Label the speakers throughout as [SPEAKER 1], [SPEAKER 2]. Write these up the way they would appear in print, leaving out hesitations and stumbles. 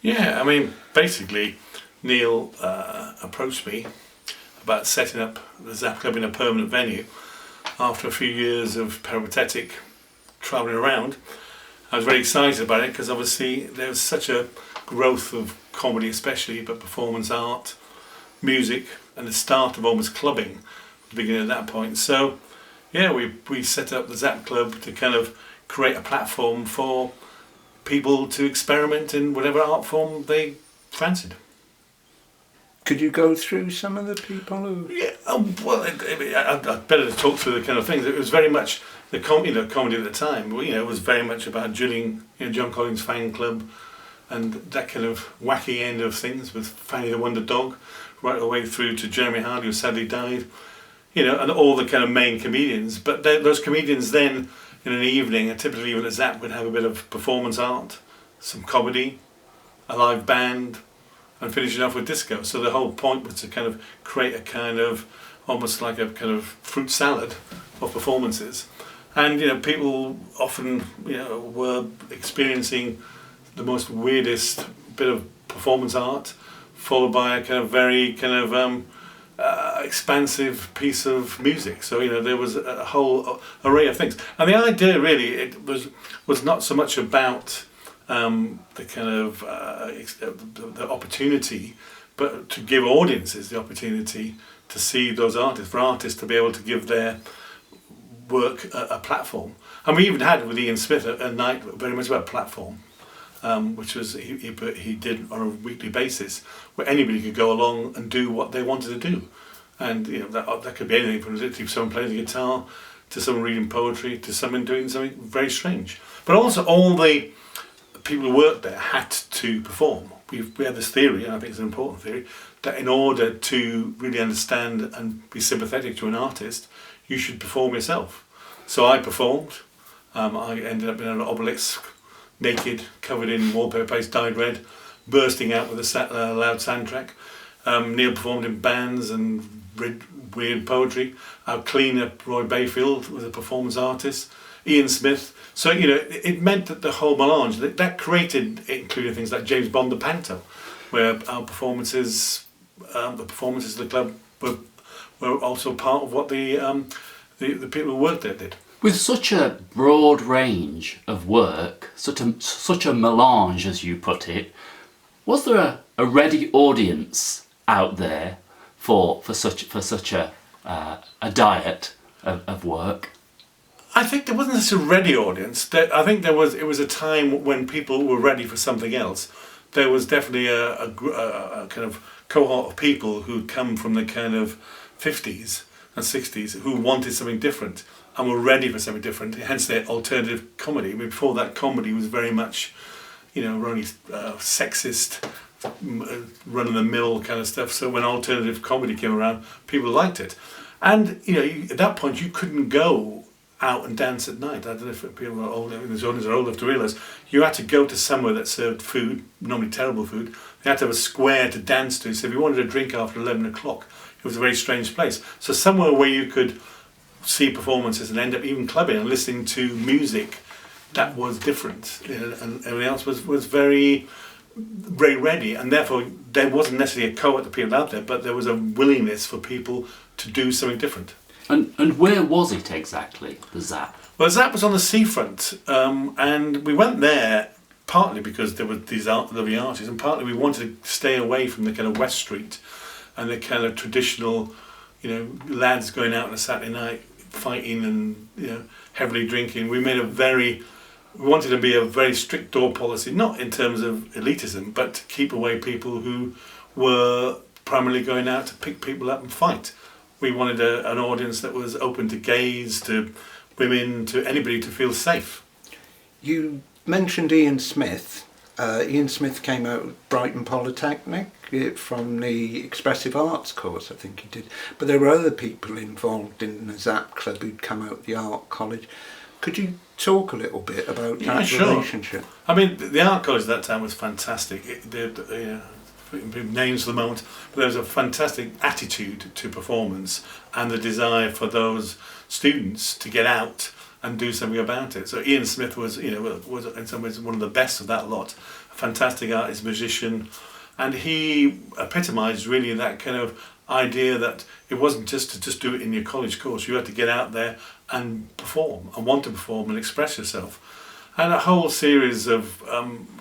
[SPEAKER 1] Yeah, I mean, basically, Neil approached me about setting up the Zap Club in a permanent venue after a few years of peripatetic travelling around. I was very excited about it because obviously there was such a growth of comedy, especially, but performance art, music, and the start of almost clubbing, the beginning at that point. So, yeah, we set up the Zap Club to kind of create a platform for people to experiment in whatever art form they fancied.
[SPEAKER 2] Could you go through some of the people who...
[SPEAKER 1] Yeah, well, I'd better to talk through the kind of things. It was very much the comedy at the time. It was very much about drilling, John Collins' fan club, and that kind of wacky end of things with Fanny the Wonder Dog, right the way through to Jeremy Hardy, who sadly died. And all the kind of main comedians. But those comedians then, in an evening, and typically even at Zap, would have a bit of performance art, some comedy, a live band, and finishing off with disco. So the whole point was to kind of create a kind of, almost like a kind of fruit salad of performances. And, people often, were experiencing the most weirdest bit of performance art, followed by a kind of very kind of expansive piece of music. So there was a whole array of things, and the idea really it was not so much about the kind of the opportunity, but to give audiences the opportunity to see those artists, for artists to be able to give their work a platform. And we even had with Ian Smith a night very much about platform, which was he did on a weekly basis, where anybody could go along and do what they wanted to do. And that could be anything from literally someone playing the guitar, to someone reading poetry, to someone doing something very strange. But also all the people who worked there had to perform. We had this theory, and I think it's an important theory, that in order to really understand and be sympathetic to an artist, you should perform yourself. So I performed. I ended up in an obelisk, naked, covered in wallpaper paste, dyed red, bursting out with a loud soundtrack. Neil performed in bands and read weird poetry. Our cleaner, Roy Bayfield, was a performance artist. Ian Smith. So, it meant that the whole melange, that created, including things like James Bond the Panto, where our performances, the performances of the club were also part of what the people who worked there did.
[SPEAKER 3] With such a broad range of work, such a melange, as you put it, was there a ready audience out there for such a diet of work?
[SPEAKER 1] I think there wasn't such a ready audience. I think it was a time when people were ready for something else. There was definitely a kind of cohort of people who'd come from the kind of 50s and 60s who wanted something different and were ready for something different, hence their alternative comedy. I mean, before that, comedy was very much, really sexist, run-of-the-mill kind of stuff. So when alternative comedy came around, people liked it. And, at that point, you couldn't go out and dance at night. I don't know if people are old, the audience are old enough to realise, you had to go to somewhere that served food, normally terrible food. They had to have a square to dance to. So if you wanted a drink after 11 o'clock, it was a very strange place. So somewhere where you could see performances and end up even clubbing and listening to music that was different, and everything else was very, very ready, and therefore there wasn't necessarily a cohort of people out there, but there was a willingness for people to do something different.
[SPEAKER 3] And where was it exactly, the Zap?
[SPEAKER 1] Well, Zap was on the seafront, and we went there partly because there were these lovely artists, and partly we wanted to stay away from the kind of West Street and the kind of traditional, lads going out on a Saturday night fighting and heavily drinking. We wanted to be a very strict door policy, not in terms of elitism, but to keep away people who were primarily going out to pick people up and fight. We wanted an audience that was open to gays, to women, to anybody to feel safe.
[SPEAKER 2] You mentioned Ian Smith. Ian Smith came out of Brighton Polytechnic from the Expressive Arts course, I think he did. But there were other people involved in the Zap Club who'd come out of the art college. Could you talk a little bit about that relationship?
[SPEAKER 1] I mean, the art college at that time was fantastic. Names for the moment, but there was a fantastic attitude to performance and the desire for those students to get out and do something about it. So Ian Smith was, was in some ways one of the best of that lot. A fantastic artist, musician, and he epitomised really that kind of idea that it wasn't just to just do it in your college course. You had to get out there and perform, and want to perform and express yourself. And a whole series of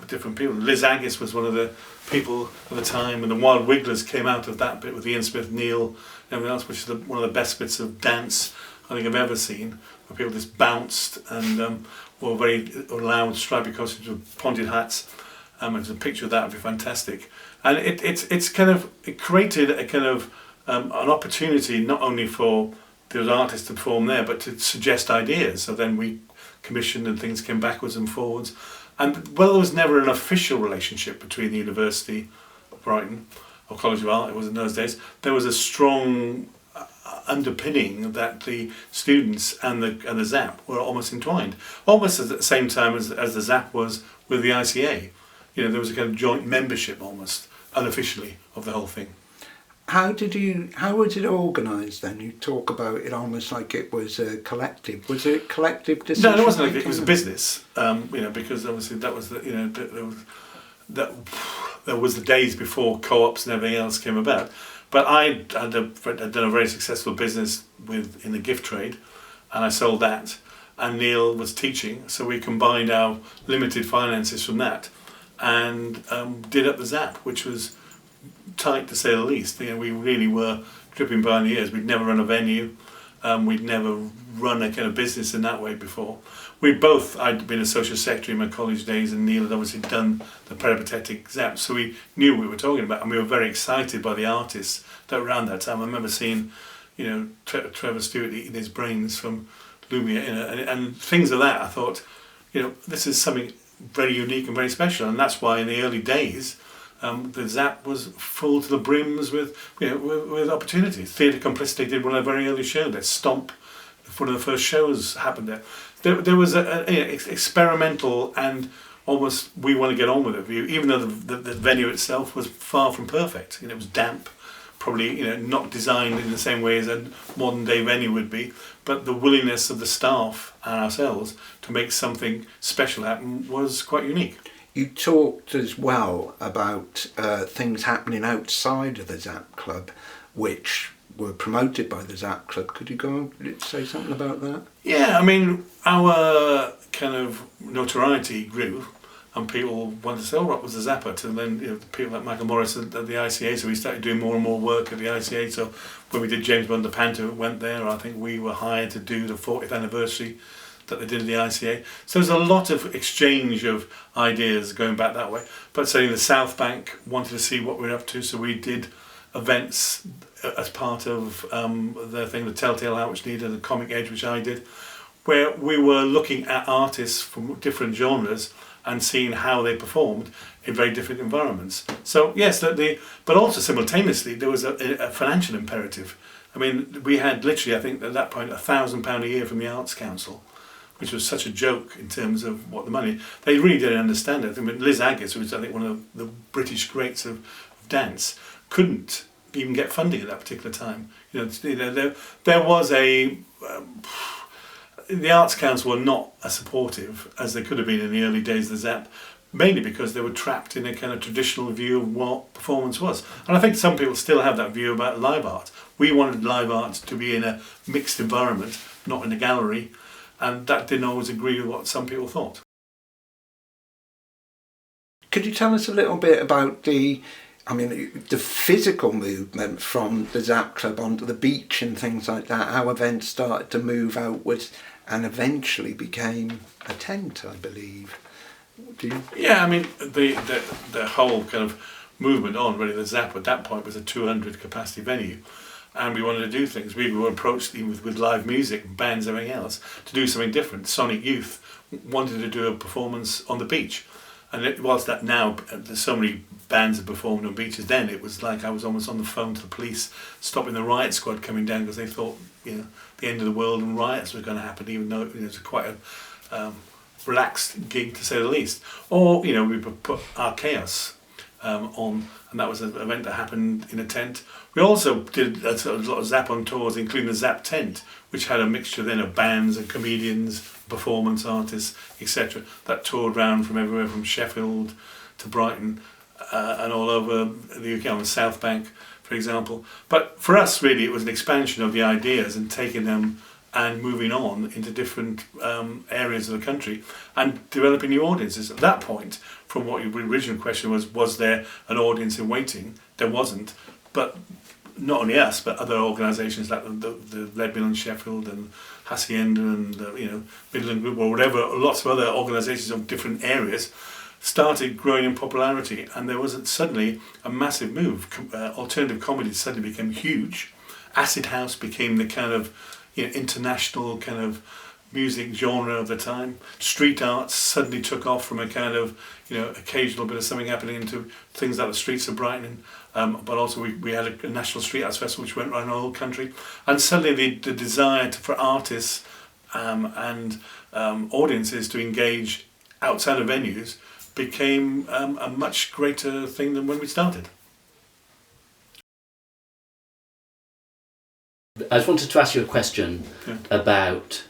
[SPEAKER 1] different people. Liz Agus was one of the people at the time, and the Wild Wigglers came out of that bit with Ian Smith, Neil, and everything else, which is one of the best bits of dance I think I've ever seen, where people just bounced and wore very loud stripy costumes with pointed hats. There's a picture of that would be fantastic. And it created a kind of an opportunity not only for those artists to perform there, but to suggest ideas. So then we commissioned and things came backwards and forwards. And well, there was never an official relationship between the University of Brighton or College of Art, it was in those days. There was a strong underpinning that the students and the ZAP were almost entwined, almost at the same time as the ZAP was with the ICA. There was a kind of joint membership almost, unofficially, of the whole thing.
[SPEAKER 2] How was it organised then? You talk about it almost like it was a collective. Was it collective decision?
[SPEAKER 1] No, it wasn't like it was a business. Because obviously that was there was the days before co-ops and everything else came about. But I'd done a very successful business in the gift trade, and I sold that. And Neil was teaching, so we combined our limited finances from that, and did up the ZAP, which was tight to say the least. We really were dripping by in the ears. We'd never run a venue, we'd never run a kind of business in that way before. I'd been a social secretary in my college days, and Neil had obviously done the peripatetic ZAP, so we knew what we were talking about, and we were very excited by the artists that were around that time. I remember seeing, Trevor Stewart eating his brains from Lumia, and things like that. I thought, this is something very unique and very special, and that's why in the early days the ZAP was full to the brims with opportunities. Theatre Complicity did one of their very early shows. Their Stomp, one of the first shows happened there. There was an experimental and almost we want to get on with it view, even though the venue itself was far from perfect. It was damp, probably not designed in the same way as a modern day venue would be, but the willingness of the staff and ourselves to make something special happen was quite unique.
[SPEAKER 2] You talked as well about things happening outside of the ZAP Club, which were promoted by the ZAP Club. Could you go and say something about that?
[SPEAKER 1] Yeah, our kind of notoriety grew, and people wanted to say, what was the Zapper? And then people like Michael Morris at the ICA, so we started doing more and more work at the ICA. So when we did James Bond the Panther, went there. I think we were hired to do the 40th anniversary that they did at the ICA. So there's a lot of exchange of ideas going back that way. But saying the South Bank wanted to see what we were up to, so we did events as part of the thing, the Telltale Hour, which needed the Comic Edge, which I did, where we were looking at artists from different genres and seeing how they performed in very different environments. So yes, but also simultaneously there was a financial imperative. We had literally, I think at that point, £1,000 a year from the Arts Council, which was such a joke in terms of what the money. They really didn't understand it. Liz Agus, who was I think one of the British greats of dance, couldn't even get funding at that particular time. There was the Arts Council were not as supportive as they could have been in the early days of the ZAP, mainly because they were trapped in a kind of traditional view of what performance was. And I think some people still have that view about live art. We wanted live art to be in a mixed environment, not in a gallery, and that didn't always agree with what some people thought.
[SPEAKER 2] Could you tell us a little bit about the physical movement from the ZAP Club onto the beach and things like that, how events started to move outwards and eventually became a tent, I believe.
[SPEAKER 1] Yeah, the whole kind of movement on, really, the ZAP at that point was a 200 capacity venue, and we wanted to do things. We were approached with live music, bands, everything else, to do something different. Sonic Youth wanted to do a performance on the beach. And whilst that now, there's so many bands that performed on beaches, then it was like I was almost on the phone to the police, stopping the riot squad coming down because they thought, the end of the world and riots were going to happen, even though it was quite a relaxed gig to say the least. Or, we put our Chaos on, and that was an event that happened in a tent. We also did a lot of ZAP on tours, including the ZAP tent, which had a mixture then of bands and comedians, performance artists, etc., that toured around from everywhere from Sheffield to Brighton and all over the UK, on the South Bank, for example. But for us, really, it was an expansion of the ideas and taking them and moving on into different areas of the country and developing new audiences. At that point, from what your original question was there an audience in waiting? There wasn't, but not only us, but other organisations like the Leadmill, Sheffield and Hacienda and Midland Group or whatever, lots of other organisations of different areas started growing in popularity, and there was suddenly a massive move. Alternative comedy suddenly became huge. Acid house became the kind of international kind of music genre of the time. Street arts suddenly took off from a kind of occasional bit of something happening into things like the streets of Brighton, but also we had a national street arts festival which went around the whole country, and suddenly the desire for artists and audiences to engage outside of venues became a much greater thing than when we started.
[SPEAKER 3] I just wanted to ask you a question about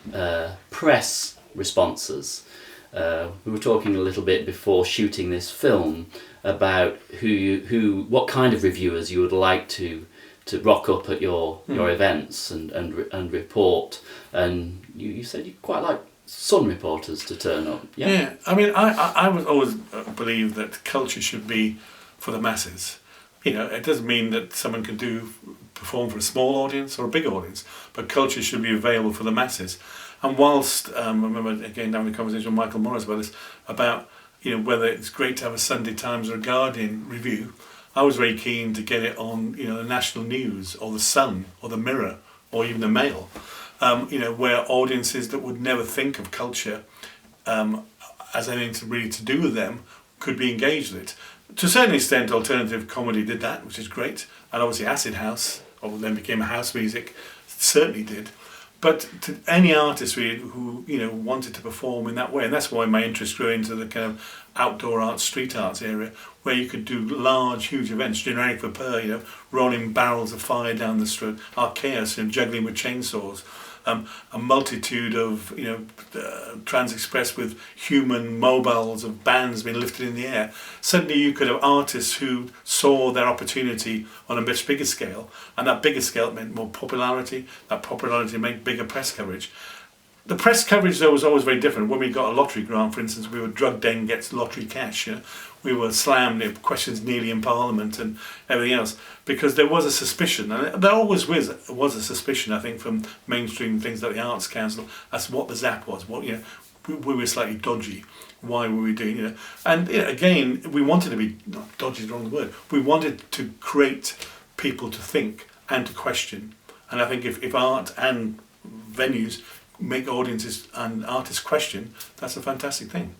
[SPEAKER 3] press responses. We were talking a little bit before shooting this film about what kind of reviewers you would like to rock up at your events and report. And you said you quite like Sun reporters to turn up.
[SPEAKER 1] Yeah. I mean, I would always believe that culture should be for the masses. It doesn't mean that someone can perform for a small audience or a big audience, but culture should be available for the masses. And whilst I remember again having a conversation with Michael Morris about this, about whether it's great to have a Sunday Times or a Guardian review, I was very keen to get it on the national news or the Sun or the Mirror or even the Mail, where audiences that would never think of culture as anything really to do with them could be engaged with it. To a certain extent, alternative comedy did that, which is great, and obviously Acid House, or then became house music, certainly did. But to any artist really who wanted to perform in that way, and that's why my interest grew into the kind of outdoor arts, street arts area, where you could do large, huge events, generic vapeur, rolling barrels of fire down the street, Archaeus, juggling with chainsaws. A multitude of Trans Express with human mobiles of bands being lifted in the air. Suddenly you could have artists who saw their opportunity on a much bigger scale, and that bigger scale meant more popularity. That popularity meant bigger press coverage. The press coverage though was always very different. When we got a lottery grant, for instance, we were drug den gets lottery cash. We were slammed, questions nearly in Parliament and everything else, because there was a suspicion, and there always was a suspicion, I think, from mainstream things like the Arts Council as to what the ZAP was. We were slightly dodgy. Why were we doing And again, we wanted to be, not dodgy is the wrong word, we wanted to create people to think and to question. And I think if art and venues make audiences and artists question, that's a fantastic thing.